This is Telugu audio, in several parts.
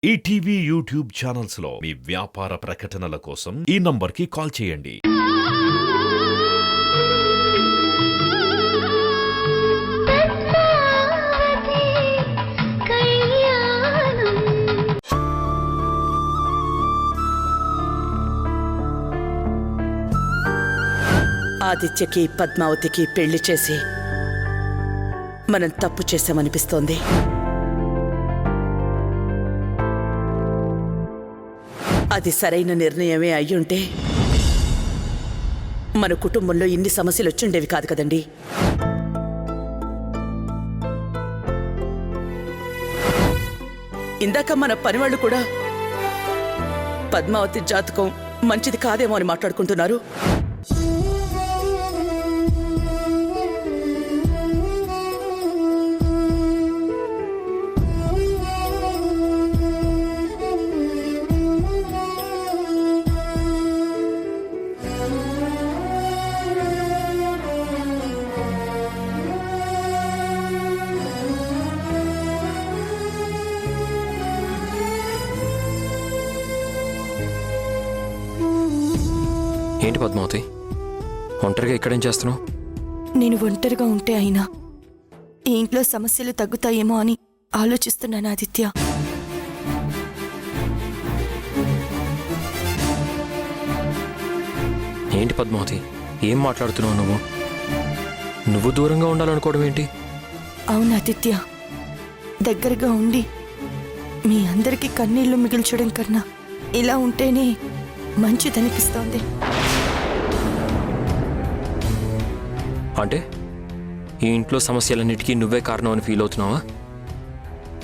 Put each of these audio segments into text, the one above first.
ఈటీవీ యూట్యూబ్ ఛానల్స్ లో మీ వ్యాపార ప్రకటనల కోసం ఈ నంబర్కి కాల్ చేయండి. ఆదిత్యకి పద్మావతికి పెళ్లి చేసి మనం తప్పు చేశామనిపిస్తోంది. అది సరైన నిర్ణయమే అయ్యుంటే మన కుటుంబంలో ఇన్ని సమస్యలు వచ్చుండేవి కాదు కదండి. ఇందాక మన పనివాళ్ళు కూడా పద్మావతి జాతకం మంచిది కాదేమో అని మాట్లాడుకుంటున్నారు. ఏంటి పద్మావతి, ఒంటరిగా ఇక్కడేం చేస్తున్నావు? నేను ఒంటరిగా ఉంటే అయినా ఈ ఇంట్లో సమస్యలు తగ్గుతాయేమో అని ఆలోచిస్తున్నాను ఆదిత్య. ఏంటి పద్మావతి, ఏం మాట్లాడుతున్నావు నువ్వు? నువ్వు దూరంగా ఉండాలనుకోవడం ఏంటి? అవును ఆదిత్య, దగ్గరగా ఉండి మీ అందరికీ కన్నీళ్లు మిగిల్చడం కన్నా ఇలా ఉంటేనే మంచిదనిపిస్తోంది. అంటే ఈ ఇంట్లో సమస్యలన్నిటికీ నువ్వే కారణం అని ఫీల్ అవుతున్నావా?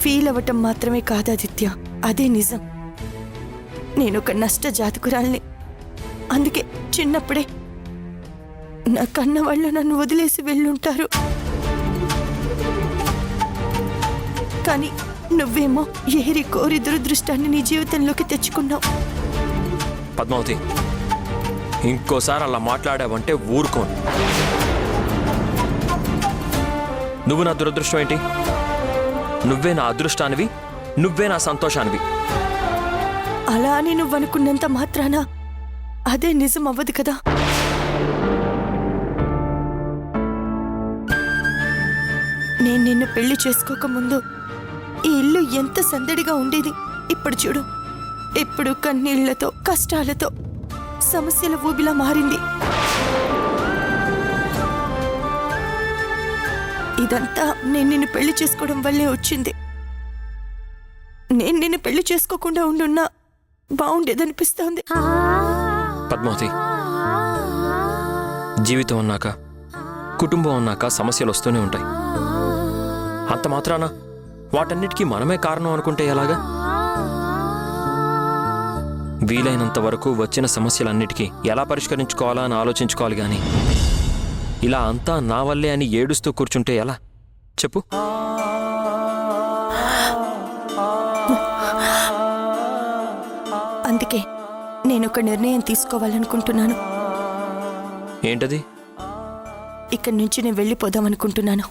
ఫీల్ అవ్వటం మాత్రమే కాదు ఆదిత్య, అదే నిజం. నేను ఒక నష్ట జాతకురాల్ని. అందుకే చిన్నప్పుడే నా కన్న వాళ్ళు నన్ను వదిలేసి వెళ్ళుంటారు. కానీ నువ్వేమో ఏరి కోరి దురదృష్టాన్ని నీ జీవితంలోకి తెచ్చుకున్నావు. పద్మావతి, ఇంకోసారి అలా మాట్లాడావంటే ఊరుకోను. నువ్వు నా దురదృష్టం ఏంటి? నువ్వే నా అదృష్టానివి, నువ్వే నా సంతోషానివి. అలా అని నువ్వనుకున్నంత మాత్రాన అదే నిజం అవ్వదు కదా. నేను నిన్ను పెళ్లి చేసుకోకముందు ఈ ఇల్లు ఎంత సందడిగా ఉండేది. ఇప్పుడు చూడు, ఇప్పుడు కన్నీళ్లతో కష్టాలతో సమస్యల ఊబిలా మారింది. ఇదంతా నేను నిన్ను పెళ్లి చేసుకోవడం వల్లే వచ్చింది. నేను నిన్ను పెళ్లి చేసుకోకుండా ఉండున్నా బాగుండేదనిపిస్తోంది. పద్మావతి, జీవితం అన్నాక, కుటుంబం అన్నాక సమస్యలు వస్తూనే ఉంటాయి. అంత మాత్రాన వాటన్నిటికీ మనమే కారణం అనుకుంటే ఎలాగా? వీలైనంత వరకు వచ్చిన సమస్యలన్నిటికీ ఎలా పరిష్కరించుకోవాలా అని ఆలోచించుకోవాలి గాని ఇలా అంతా నా వల్లే అని ఏడుస్తూ కూర్చుంటే ఎలా చెప్పు? అందుకే నేనొక నిర్ణయం తీసుకోవాలనుకుంటున్నాను. ఏంటది? ఇక్కడి నుంచి నేను వెళ్ళిపోదామనుకుంటున్నాను.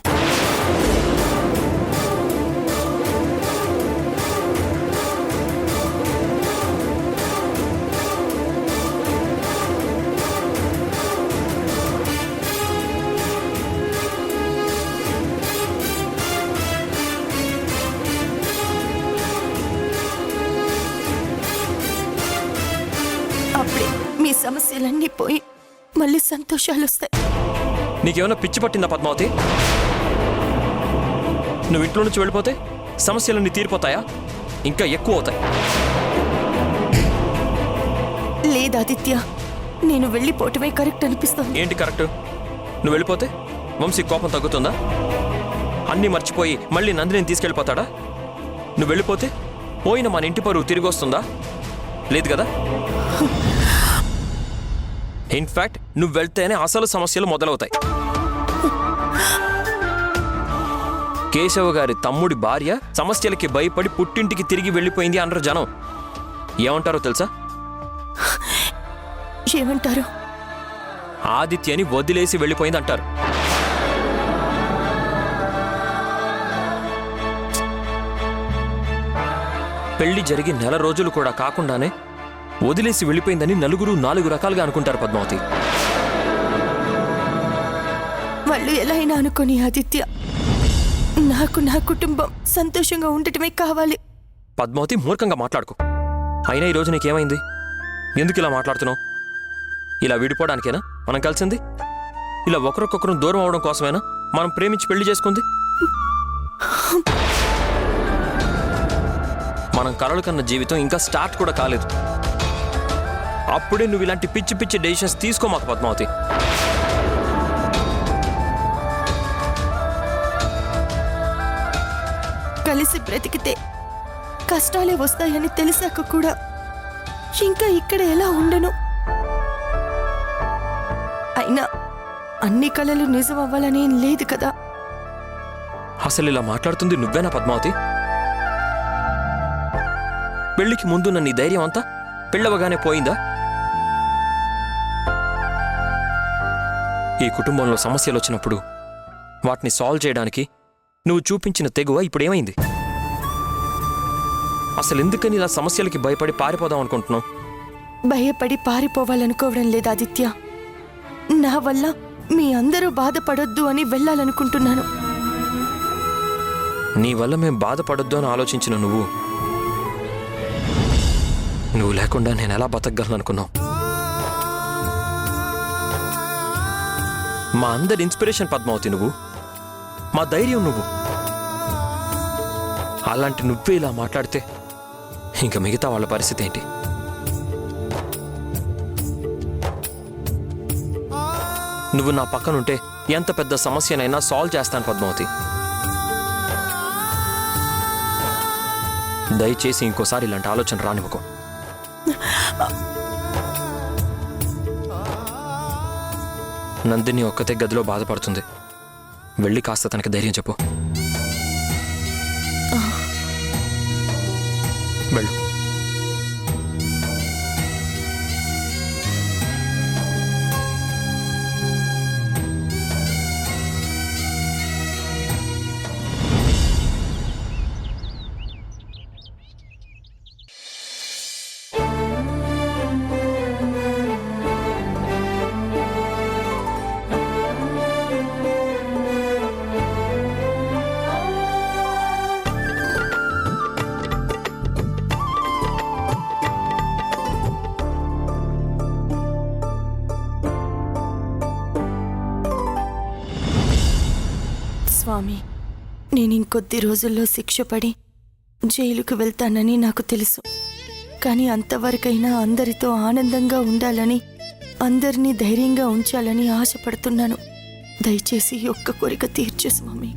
అప్పుడే మీ సమస్యలన్నీ పోయి మళ్ళీ సంతోషాలు వస్తాయి. నీకేమైనా పిచ్చి పట్టిందా పద్మావతి? నువ్వు ఇంట్లో నుంచి వెళ్ళిపోతే సమస్యలన్నీ తీరిపోతాయా? ఇంకా ఎక్కువ అవుతాయి. లేదు ఆదిత్య, నేను వెళ్ళిపోవటమే కరెక్ట్ అనిపిస్తుంది. ఏంటి కరెక్ట్? నువ్వు వెళ్ళిపోతే వంశీ కోపం తగ్గుతుందా? అన్నీ మర్చిపోయి మళ్ళీ నందిని తీసుకెళ్ళిపోతాడా? నువ్వు వెళ్ళిపోతే పోయిన మన ఇంటి పరువు తిరిగి వస్తుందా? లేదు కదా. ఇన్ఫాక్ట్ నువ్వు వెళ్తేనే అసలు సమస్యలు మొదలవుతాయి. కేశవ గారి తమ్ముడి భార్య సమస్యలకి భయపడి పుట్టింటికి తిరిగి వెళ్ళిపోయింది అన్నారు జనం. ఏమంటారో తెలుసా? ఏమంటారు? ఆదిత్యని వదిలేసి వెళ్ళిపోయింది అంటారు. పెళ్లి జరిగి నెల రోజులు కూడా కాకుండానే వదిలేసి వెళ్ళిపోయిందని నలుగురు 4 రకాలుగా అనుకుంటారు పద్మావతి. వాళ్ళు ఎలా అయినా అనుకోని ఆదిత్య, నాకు నా కుటుంబం సంతోషంగా ఉండటమే కావాలి. పద్మావతి, మూర్ఖంగా మాట్లాడుకో. అయినా ఈరోజు నీకేమైంది? ఎందుకు ఇలా మాట్లాడుతున్నావు? ఇలా విడిపోవడానికేనా మనం కలిసింది? ఇలా ఒకరికొకరు దూరం అవడం కోసమేనా మనం ప్రేమించి పెళ్లి చేసుకుంది? మనం కలలు కన్న జీవితం ఇంకా స్టార్ట్ కూడా కాలేదు. అప్పుడే నువ్వు ఇలాంటి పిచ్చి పిచ్చి డెసిషన్స్ తీసుకోమాకు పద్మావతి. కలిసి బ్రతికితే కష్టాలే వస్తాయని తెలిసాక కూడా ఇంకా ఇక్కడ ఎలా ఉండను? అయినా అన్ని కలలు నిజం అవ్వాలనేం లేదు కదా. అసలు ఇలా మాట్లాడుతుంది నువ్వేనా పద్మావతి? పెళ్లికి ముందున్న నీ ధైర్యం అంతా పెళ్ళవగానే పోయిందా? ఈ కుటుంబంలో సమస్యలు వచ్చినప్పుడు వాటిని సాల్వ్ చేయడానికి నువ్వు చూపించిన తెగువ ఇప్పుడేమైంది? అసలు ఎందుకని ఇలా సమస్యలకి భయపడి పారిపోదాం అనుకుంటున్నావు? భయపడి పారిపోవాలనుకోవడం లేదు ఆదిత్య. నా వల్ల మీ అందరూ బాధపడొద్దు అని వెళ్ళాలనుకుంటున్నాను. నీ వల్ల మేం బాధపడొద్దు అని ఆలోచించిన నువ్వు లేకుండా నేను ఎలా బతకగలను అనుకున్నావు? మా అందరి ఇన్స్పిరేషన్ పద్మావతి నువ్వు, మా ధైర్యం నువ్వు. అలాంటి నువ్వే ఇలా మాట్లాడితే ఇంకా మిగతా వాళ్ళ పరిస్థితి ఏంటి? నువ్వు నా పక్కనుంటే ఎంత పెద్ద సమస్యనైనా సాల్వ్ చేస్తాను పద్మావతి. దయచేసి ఇంకోసారి ఇలాంటి ఆలోచన రానివ్వకు. నందిని ఒక్కతే గదిలో బాధపడుతుంది. వెళ్ళి కాస్త తనకి ధైర్యం చెప్పు. వెళ్ళు. స్వామి, నేను ఇంకొద్ది రోజుల్లో శిక్ష పడి జైలుకు వెళ్తానని నాకు తెలుసు. కానీ అంతవరకైనా అందరితో ఆనందంగా ఉండాలని, అందరినీ ధైర్యంగా ఉంచాలని ఆశపడుతున్నాను. దయచేసి ఒక్క కోరిక తీర్చు స్వామి.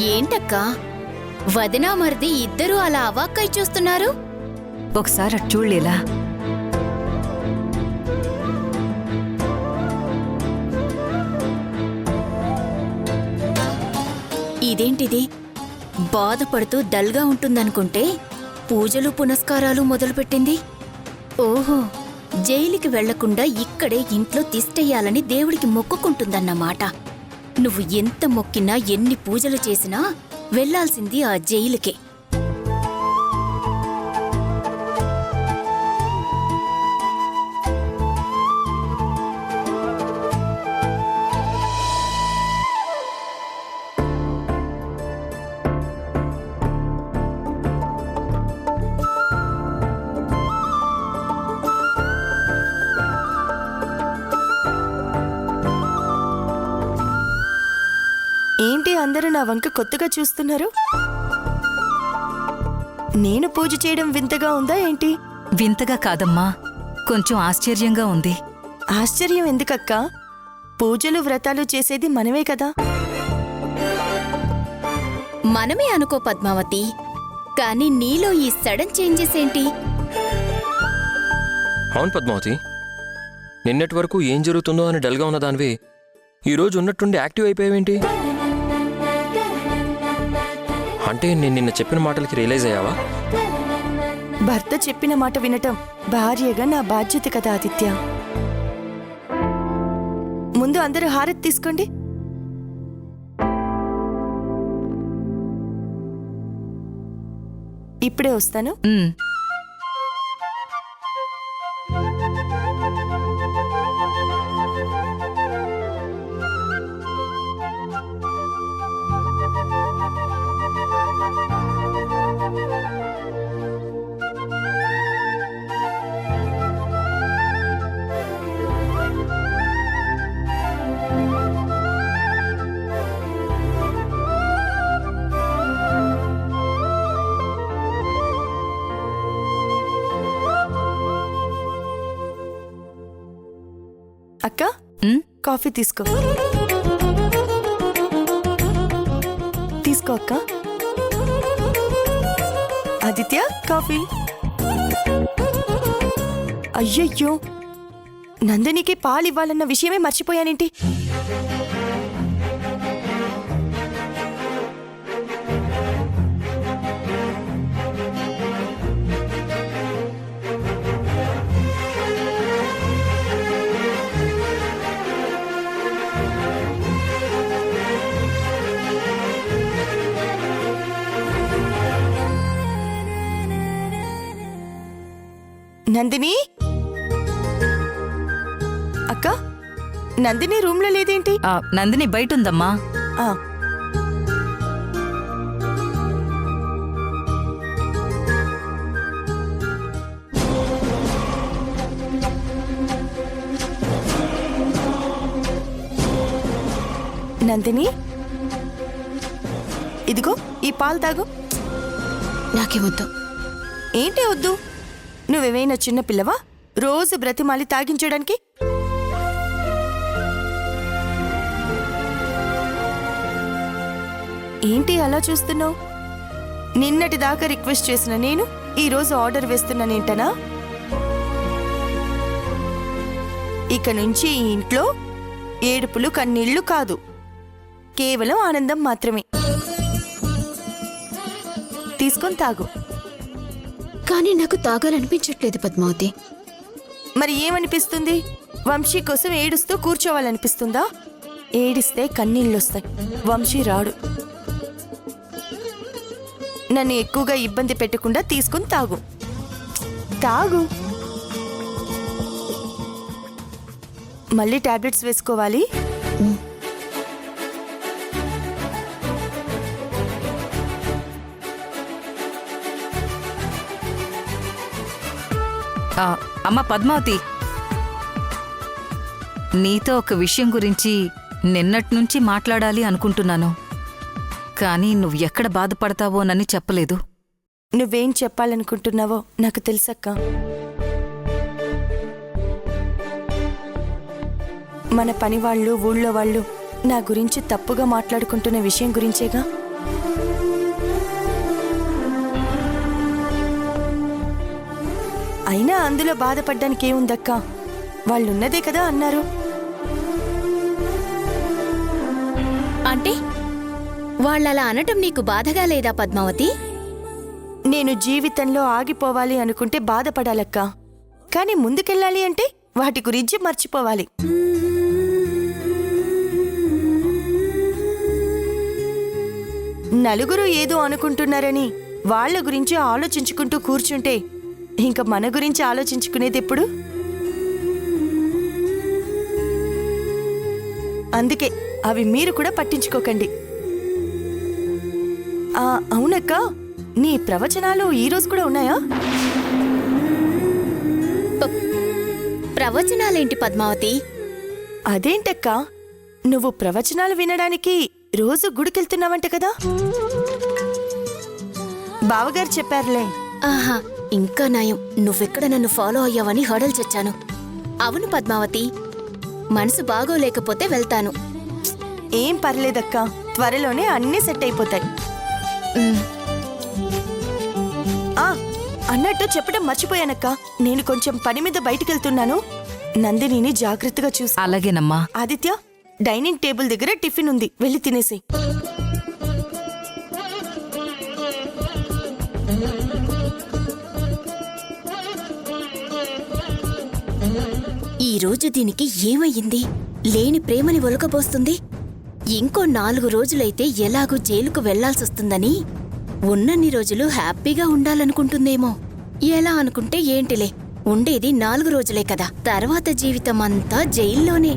ఏంటక్కా, వదినా మరిది ఇద్దరూ అలా అవాక్కై చూస్తున్నారు? ఒకసారి అటు చూడలేలా? ఇదేంటిది? బాధపడుతూ డల్గా ఉంటుందనుకుంటే పూజలు పునస్కారాలు మొదలుపెట్టింది. ఓహో, జైలుకి వెళ్లకుండా ఇక్కడే ఇంట్లో తిష్టయ్యాలని దేవుడికి మొక్కుకుంటుందన్నమాట. నువ్వు ఎంత మొక్కినా ఎన్ని పూజలు చేసినా వెళ్లాల్సింది ఆ జైలుకే. ఏంటి అందరూ నా వంక కొత్తగా చూస్తున్నారు? నేను పూజ చేయడం వింతగా ఉందా ఏంటి? వింతగా కాదమ్మా, కొంచెం ఆశ్చర్యంగా ఉంది. ఆశ్చర్యం ఎందుకక్కా? పూజలు వ్రతాలు చేసేది మనమే కదా. మనమే అనుకో పద్మావతి, కానీ నీలో ఈ సడన్ చేంజెస్ ఏంటి? అవును పద్మావతి, నిన్నటి వరకు ఏం జరుగుతుందో అని డల్గా ఉన్న దానివి ఈరోజు ఉన్నట్టుండి యాక్టివ్ అయిపోయావేంటి? అంటే నేను నిన్న చెప్పిన మాటలకి రియలైజ్ అయ్యావా? భర్త చెప్పిన మాట వినటం భార్యగా నా బాధ్యత కదా ఆదిత్య. ముందు అందరూ హారతి తీసుకోండి. ఇప్పుడే వస్తాను. ఉమ్. అక్క, ఉమ్. కాఫీ తీసుకో. తీసుకో అక్క. ఆదిత్య, కాఫీ. అయ్యయ్యో, నందినికి పాలు ఇవ్వాలన్న విషయమే మర్చిపోయానేంటి? నందిని అక్క, నందిని రూమ్ లో లేదేంటి? నందిని బయట ఉందమ్మా. ఆ, నందిని, ఇదిగో ఈ పాలు తాగు. నాకేమొద్దు. ఏంటి వద్దు? నువ్వేమైనా చిన్న పిల్లవా రోజు బ్రతిమాలి తాగించడానికి? ఏంటి అలా చూస్తున్నావు? నిన్నటి దాకా రిక్వెస్ట్ చేసిన నేను ఈరోజు ఆర్డర్ వేస్తున్నానేంటనా? ఇక నుంచి ఈ ఇంట్లో ఏడుపులు కన్నీళ్లు కాదు, కేవలం ఆనందం మాత్రమే. తీసుకొని తాగు. కానీ నాకు తాగాలనిపించట్లేదు పద్మావతి. మరి ఏమనిపిస్తుంది? వంశీ కోసం ఏడుస్తూ కూర్చోవాలనిపిస్తుందా? ఏడిస్తే కన్నీళ్ళొస్తాయి, వంశీ రాడు. నన్ను ఎక్కువగా ఇబ్బంది పెట్టకుండా తీసుకుని తాగు. తాగు. మళ్ళీ టాబ్లెట్స్ వేసుకోవాలి. అమ్మ పద్మావతి, నీతో ఒక విషయం గురించి నిన్నట్నుంచి మాట్లాడాలి అనుకుంటున్నాను. కానీ నువ్వు ఎక్కడ బాధపడతావోనని చెప్పలేదు. నువ్వేం చెప్పాలనుకుంటున్నావో నాకు తెలుసక్క. మన పనివాళ్ళు, ఊళ్ళో వాళ్ళు నా గురించి తప్పుగా మాట్లాడుకుంటున్న విషయం గురించేగా. అయినా అందులో బాధపడ్డానికి ఏముందక్క? వాళ్ళున్నదే కదా అన్నారు. అంటే వాళ్ళలా అనటం నీకు బాధగా లేదా పద్మావతి? నేను జీవితంలో ఆగిపోవాలి అనుకుంటే బాధపడాలక్క. కానీ ముందుకెళ్ళాలి అంటే వాటి గురించి మర్చిపోవాలి. నలుగురు ఏదో అనుకుంటున్నారని వాళ్ళ గురించి ఆలోచించుకుంటూ కూర్చుంటే ఇంకా మన గురించి ఆలోచించుకునేది ఎప్పుడు? అందుకే అవి మీరు కూడా పట్టించుకోకండి. అవునక్క, నీ ప్రవచనాలు ఈరోజు కూడా ఉన్నాయా? ప్రవచనాలేంటి పద్మావతి? అదేంటక్క, నువ్వు ప్రవచనాలు వినడానికి రోజు గుడికెళ్తున్నావంట కదా? బావగారు చెప్పారులే. ఆహా, ఇంకా నయం నువ్వెక్కడ నన్ను ఫాలో అయ్యావని హడలు చచ్చాను. అవును పద్మావతి, మనసు బాగోలేకపోతే వెళ్తాను. ఏం పర్లేదక్క, త్వరలోనే అన్నీ సెట్ అయిపోతాయి. అన్నట్టు చెప్పడం మర్చిపోయానక్క. నేను కొంచెం పని మీద బయటికెళ్తున్నాను. నందినిని జాగ్రత్తగా చూసి. అలాగేనమ్మా. ఆదిత్య, డైనింగ్ టేబుల్ దగ్గర టిఫిన్ ఉంది, వెళ్ళి తినేసి. ఈ రోజు దీనికి ఏమయ్యింది? లేని ప్రేమని ఒలకబోస్తుంది. ఇంకో 4 రోజులైతే ఎలాగూ జైలుకు వెళ్లాల్సొస్తుందని ఉన్నన్ని రోజులు హ్యాపీగా ఉండాలనుకుంటుందేమో. ఎలా అనుకుంటే ఏంటిలే, ఉండేది 4 రోజులే కదా, తర్వాత జీవితం అంతా జైల్లోనే.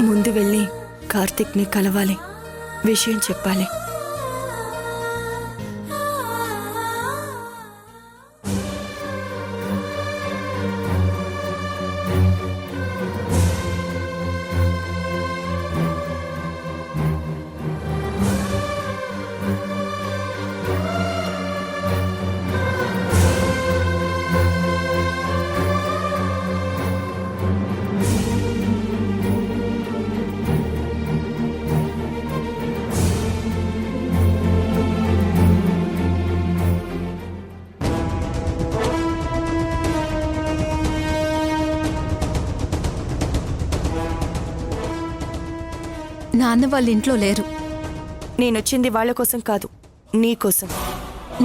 ముందు వెళ్ళి కార్తిక్ని కలవాలి, విషయం చెప్పాలి. నాన్న వాళ్ళ ఇంట్లో లేరు. నేనొచ్చింది వాళ్ళ కోసం కాదు, నీ కోసం.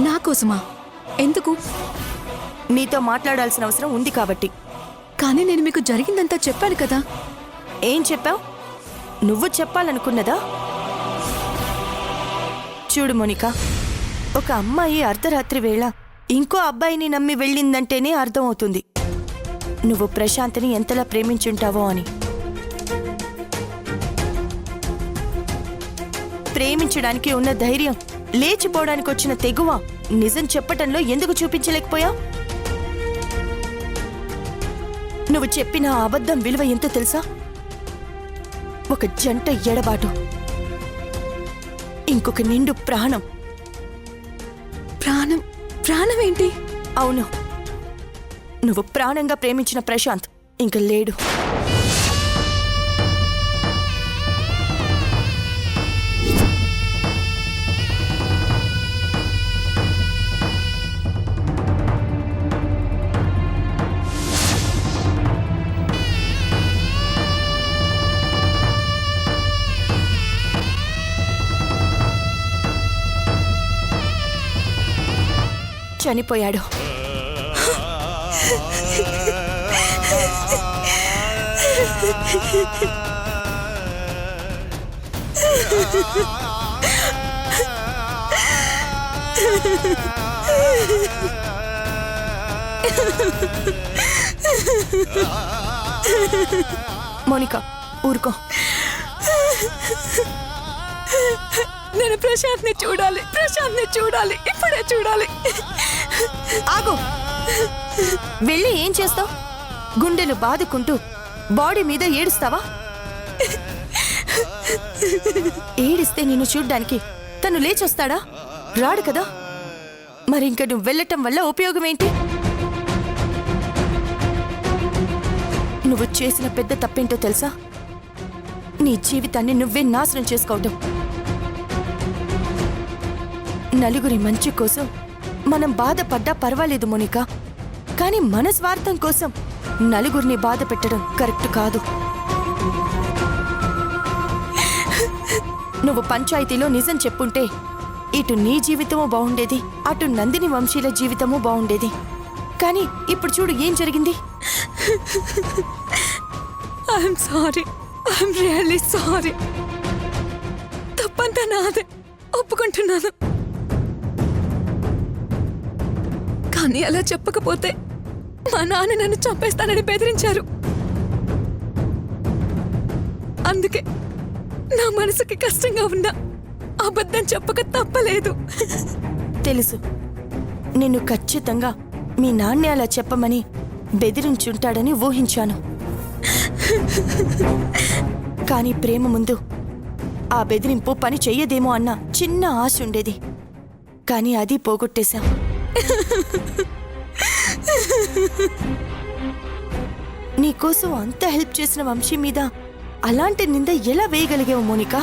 నా కోసమా? ఎందుకు? నీతో మాట్లాడాల్సిన అవసరం ఉంది కాబట్టి. కానీ నేను మీకు జరిగిందంతా చెప్పాను కదా. ఏం చెప్పావు? నువ్వు చెప్పాలనుకున్నదా? చూడు మోనికా, ఒక అమ్మాయి అర్ధరాత్రి వేళ ఇంకో అబ్బాయిని నమ్మి వెళ్ళిందంటేనే అర్థమవుతుంది నువ్వు ప్రశాంత్ని ఎంతలా ప్రేమించుంటావో అని. ప్రేమించడానికి ఉన్న ధైర్యం, లేచిపోవడానికి వచ్చిన తెగువ నిజం చెప్పటంలో ఎందుకు చూపించలేకపోయావు? నువ్వు చెప్పిన ఆ అబద్ధం విలువ ఎంతో తెలుసా? ఒక జంట ఎడబాటు, ఇంకొక నిండు ప్రాణం. ప్రాణం? ప్రాణం ఏంటి? అవును, నువ్వు ప్రాణంగా ప్రేమించిన ప్రశాంత్ ఇంక లేడు. చనిపోయాడు. మోనికా, ఊరుకో. నేను ప్రశాంత్ని చూడాలి, ప్రశాంత్ని చూడాలి, ఇప్పుడే చూడాలి. ఆగు. వెళ్ళి ఏం చేస్తావు? గుండెలు బాదుకుంటూ బాడీ మీద ఏడుస్తావా? ఏడిస్తే నిన్ను చూడ్డానికి తను లేచొస్తాడా? రాడు కదా. మరి ఇంక నువ్వు వెళ్ళటం వల్ల ఉపయోగం ఏంటి? నువ్వు చేసిన పెద్ద తప్పేంటో తెలుసా? నీ జీవితాన్ని నువ్వే నాశనం చేసుకోవడం. నలుగురి మంచి కోసం మనం బాధపడ్డా పర్వాలేదు మోనికా, కానీ మన స్వార్థం కోసం నలుగురిని బాధ పెట్టడం కరెక్ట్ కాదు. నువ్వు పంచాయతీలో నిజం చెప్పుంటే ఇటు నీ జీవితమూ బాగుండేది, అటు నందిని వంశీల జీవితమూ బాగుండేది. కానీ ఇప్పుడు చూడు ఏం జరిగింది. I'm sorry, I'm really sorry. తప్పంతా నాదే, ఒప్పుకుంటున్నాను. కానీ అలా చెప్పకపోతే మా నాన్న నన్ను చంపేస్తానని బెదిరించారు. అందుకే నా మనసుకి కష్టంగా ఉన్నా అబద్ధం చెప్పక తప్పలేదు. తెలుసు, నిన్ను ఖచ్చితంగా మీ నాన్నే అలా చెప్పమని బెదిరించుంటాడని ఊహించాను. కానీ ప్రేమ ముందు ఆ బెదిరింపు పని చెయ్యదేమో అన్న చిన్న ఆశ ఉండేది. కానీ అది పోగొట్టేశాం. నీకోసం అంత హెల్ప్ చేసిన వంశీ మీద అలాంటి నింద ఎలా వేయగలిగావు మోనిక?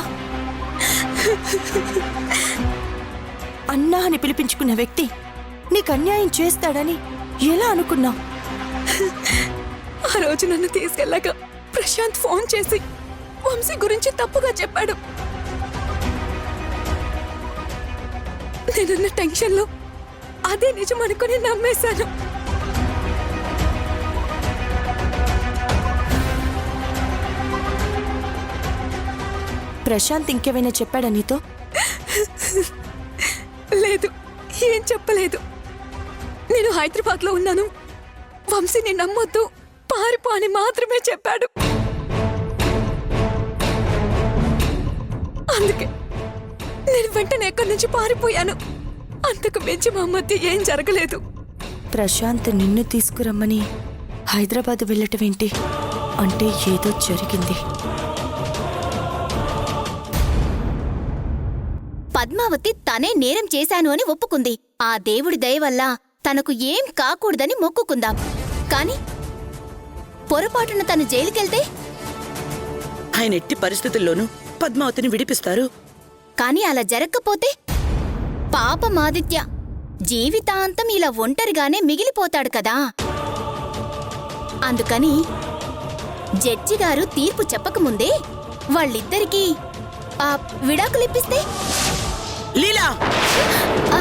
అన్నా అని పిలిపించుకున్న వ్యక్తి నీకు అన్యాయం చేస్తాడని ఎలా అనుకున్నావు? ఆ రోజు నన్ను తీసుకెళ్ళాక ప్రశాంత్ ఫోన్ చేసి వంశీ గురించి తప్పుగా చెప్పాడు. నేనున్న టెన్షన్లో అదే నిజం అనుకుని నమ్మేశాను. ప్రశాంత్ ఇంకేమైనా చెప్పాడా నీతో? లేదు, ఏం చెప్పలేదు. నేను హైదరాబాద్లో ఉన్నాను, వంశీని నమ్మొద్దు, పారిపో అని మాత్రమే చెప్పాడు. అందుకే నేను వెంటనే ఎక్కడి నుంచి పారిపోయాను. అంతకు మించి మా మధ్య ఏం జరగలేదు. ప్రశాంత్ నిన్ను తీసుకురమ్మని హైదరాబాద్ వెళ్ళటమేంటి? అంటే ఏదో జరిగింది. పద్మావతి తనే నేరం చేశాను అని ఒప్పుకుంది. ఆ దేవుడి దయ వల్ల తనకు ఏం కాకూడదని మొక్కుకుందాం. కాని పొరపాటున తను జైలుకెళ్తే? ఆయన ఎట్టి పరిస్థితుల్లోనూ పద్మావతిని విడిపిస్తారు. కాని అలా జరగకపోతే పాపమాదిత్య జీవితాంతం ఇలా ఒంటరిగానే మిగిలిపోతాడు కదా. అందుకని జడ్జి గారు తీర్పు చెప్పకముందే వాళ్ళిద్దరికీ విడాకులిప్పిస్తే? లీలా! ఆ,